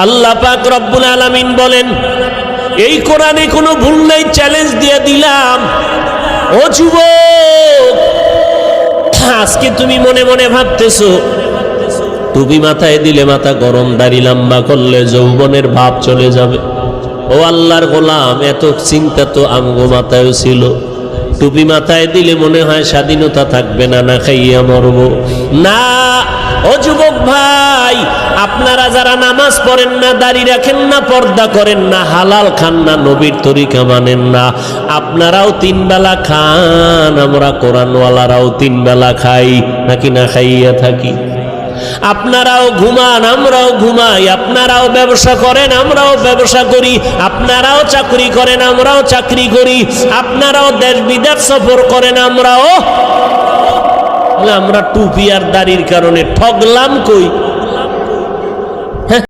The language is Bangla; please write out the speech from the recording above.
আল্লাহ পাক রব্বুল আলামিন বলেন, এই কোরআনে কোনো ভুল নাই, চ্যালেঞ্জ দিয়ে দিলাম। ও যুবক, আজকে তুমি মনে মনে ভাবতেছো টুপি মাথায় দিলে মাথা গরম, দাড়ি লম্বা করলে যৌবনের ভাব চলে যাবে। ও আল্লাহর গোলাম, এত চিন্তা তো আমগো মাথায়ও ছিল। টুপি মাথায় দিলে মনে হয় স্বাধীনতা থাকবে না, না খাইয়া মরব না। ও যুবক ভাই, আপনারা যারা নামাজ পড়েন না, দাড়ি রাখেন না, পর্দা করেন না, হালাল খান না, নবীর তরিকা মানেন না, আপনারাও 3 বেলা খান, আমরা কোরআনওয়ালারাও 3 বেলা খাই, নাকি না খাইয়া থাকি? আপনারাও ঘুমান, আমরাও ঘুমাই, আপনারাও ব্যবসা করেন, আমরাও ব্যবসা করি, আপনারাও চাকরি করেন, আমরাও চাকরি করি, আপনারাও দেশ বিদেশ সফর করেন, আমরাও। আমরা টুপি আর দাড়ির কারণে ঠগলাম কই?